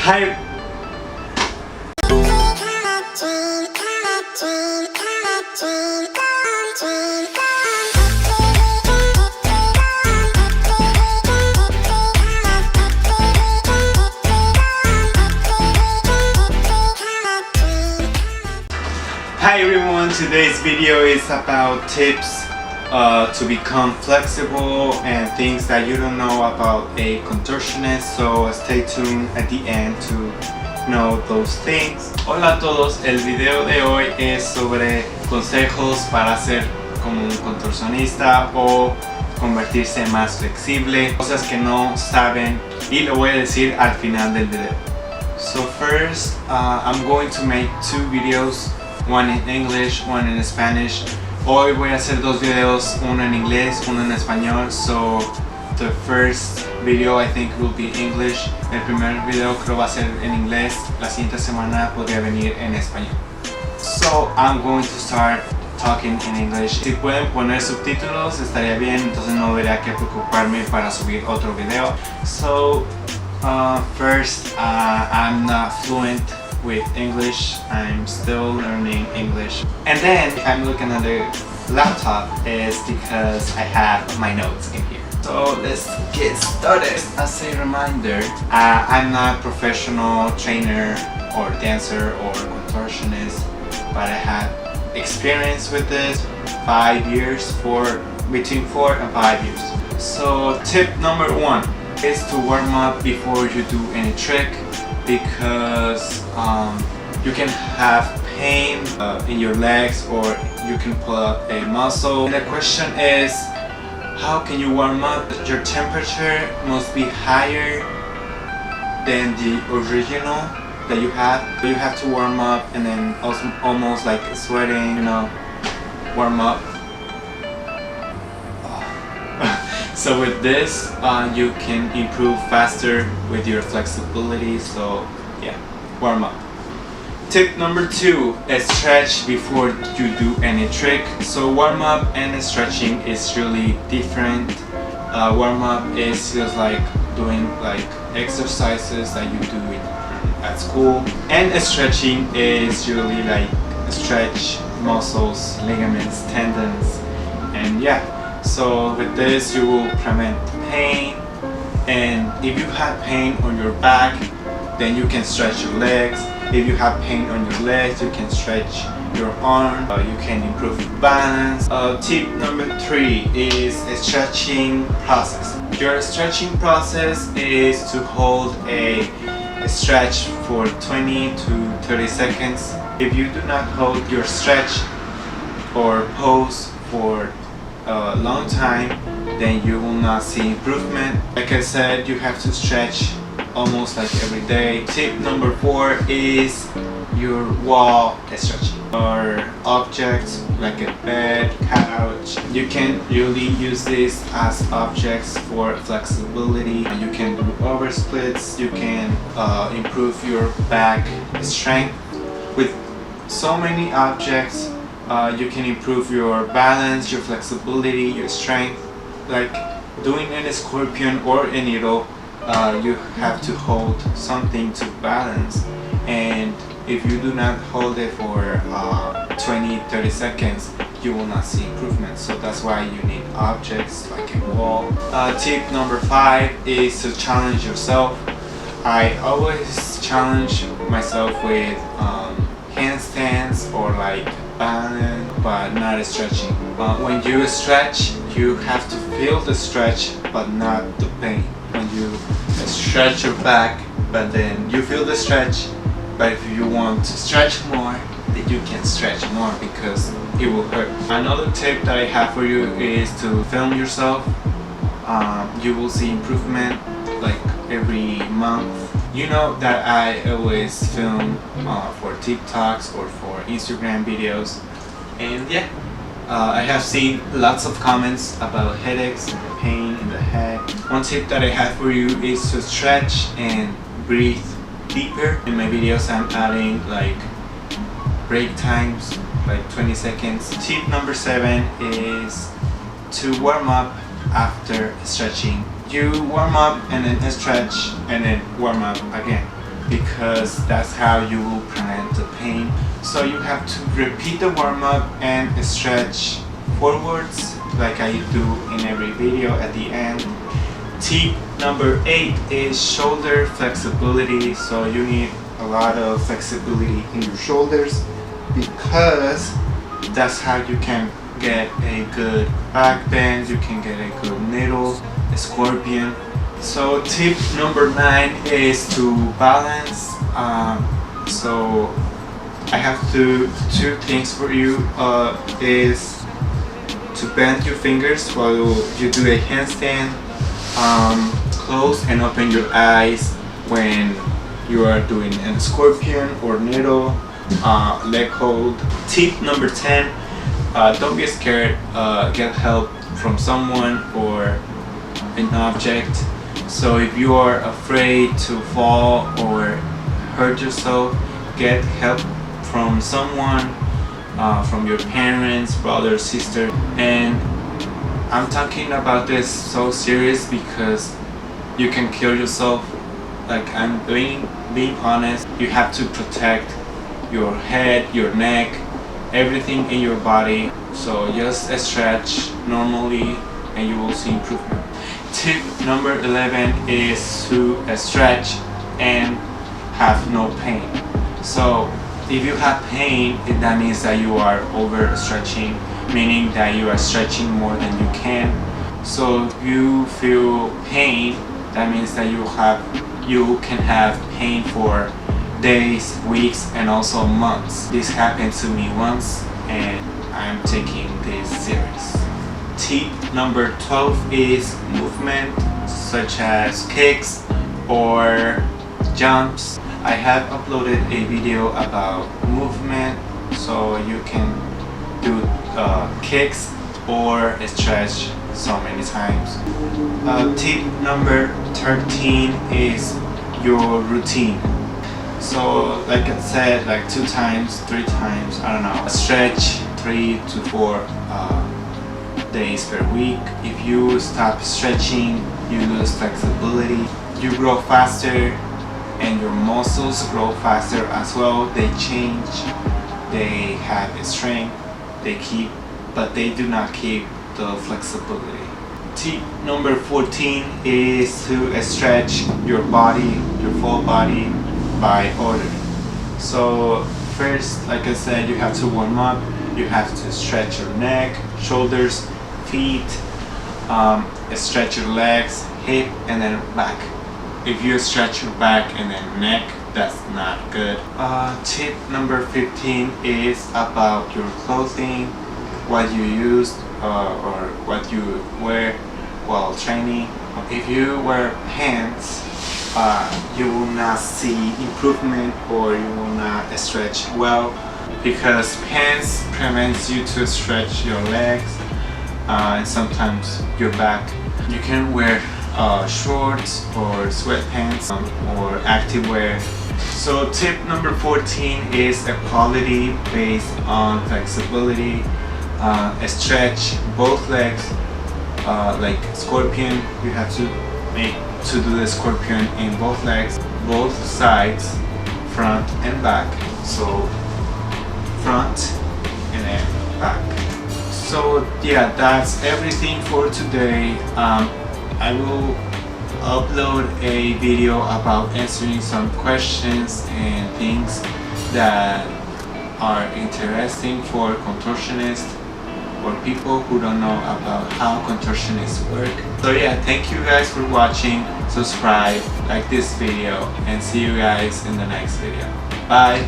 Hi. Hi everyone, today's video is about tips to become flexible and things that you don't know about a contortionist, so stay tuned at the end to know those things. Hola a todos, el video de hoy es sobre consejos para ser como un contorsionista o convertirse más flexible, cosas que no saben y lo voy a decir al final del video. So first, I'm going to make two videos. One in English, one in Spanish. Hoy voy a hacer dos videos, uno en inglés, uno en español. So the first video I think will be English. El primer video creo va a ser en inglés. La siguiente semana podría venir en español. So I'm going to start talking in English. Si pueden poner subtítulos estaría bien, entonces no habría que preocuparme para subir otro video. So first, I'm not fluent with English. I'm still learning English. And then if I'm looking at the laptop is because I have my notes in here. So let's get started. As a reminder, I'm not a professional trainer or dancer or contortionist, but I have experience with this 5 years, between 4 and 5 years. So tip number 1 is to warm up before you do any trick, because you can have pain in your legs or you can pull up a muscle. And the question is, how can you warm up? Your temperature must be higher than the original that you have. You have to warm up and then also almost like sweating, warm up. So with this, you can improve faster with your flexibility. So yeah, warm up. Tip number 2 is stretch before you do any trick. So warm up and stretching is really different. Warm up is just like doing like exercises that you do at school, and stretching is really like stretch muscles, ligaments, tendons, and yeah. So with this you will prevent pain, and if you have pain on your back, then you can stretch your legs. If you have pain on your legs, you can stretch your arm. You can improve your balance. Tip number 3 is a stretching process. Your stretching process is to hold a stretch for 20 to 30 seconds. If you do not hold your stretch or pose for a long time, then you will not see improvement. Like I said, you have to stretch almost like every day. Tip number 4 is your wall stretching. Or objects like a bed, couch, you can really use this as objects for flexibility. You can do oversplits, you can improve your back strength. With so many objects, you can improve your balance, your flexibility, your strength. Like doing an scorpion or a needle, you have to hold something to balance, and if you do not hold it for 20-30 seconds, you will not see improvement. So that's why you need objects like a wall. Tip number 5 is to challenge yourself. I always challenge myself with handstands or like balance, but not stretching. When you stretch, you have to feel the stretch but not the pain. When you stretch your back, but then you feel the stretch, but if you want to stretch more, then you can stretch more because it will hurt. Another tip that I have for you is to film yourself. You will see improvement like every month. You know that I always film for TikToks or for Instagram videos, and yeah, I have seen lots of comments about headaches and pain in the head. One tip that I have for you is to stretch and breathe deeper. In my videos I'm adding like break times, like 20 seconds. Tip number 7 is to warm up after stretching. You warm up and then stretch and then warm up again. because that's how you will prevent the pain. So you have to repeat the warm-up and stretch forwards like I do in every video at the end. Tip number 8 is shoulder flexibility. So you need a lot of flexibility in your shoulders because that's how you can get a good back bend, you can get a good needle, a scorpion. So tip number 9 is to balance. So I have two things for you. Is to bend your fingers while you do a handstand. Close and open your eyes when you are doing a scorpion or needle, leg hold. Tip number 10, don't be scared, get help from someone or an object. So if you are afraid to fall or hurt yourself, get help from someone, from your parents, brother, sister. And I'm talking about this so serious because you can kill yourself. Like I'm being honest, you have to protect your head, your neck, everything in your body. So just stretch normally and you will see improvement. Tip number 11 is to stretch and have no pain. So if you have pain, that means that you are overstretching, meaning that you are stretching more than you can. So if you feel pain, that means that you can have pain for days, weeks, and also months. This happened to me once and I'm taking this serious. Tip number 12 is movement, such as kicks or jumps. I have uploaded a video about movement, so you can do kicks or stretch so many times. Tip number 13 is your routine. So like I said, like 2 times, 3 times, I don't know, stretch 3 to 4 days per week. If you stop stretching, you lose flexibility, you grow faster, and your muscles grow faster as well. They change, they have strength, they keep, but they do not keep the flexibility. Tip number 14 is to stretch your body, your full body by order. So first, like I said, you have to warm up, you have to stretch your neck, shoulders, feet, stretch your legs, hip, and then back. If you stretch your back and then neck, that's not good. Tip number 15 is about your clothing, what you use or what you wear while training. If you wear pants, you will not see improvement or you will not stretch well, because pants prevents you to stretch your legs and sometimes your back. You can wear shorts or sweatpants or activewear. So tip number 14 is equality based on flexibility. Stretch both legs, like scorpion. You have to do the scorpion in both legs, both sides, front and back. So front and then back. So yeah, that's everything for today. I will upload a video about answering some questions and things that are interesting for contortionists or people who don't know about how contortionists work. So yeah, thank you guys for watching. Subscribe, like this video, and see you guys in the next video. Bye!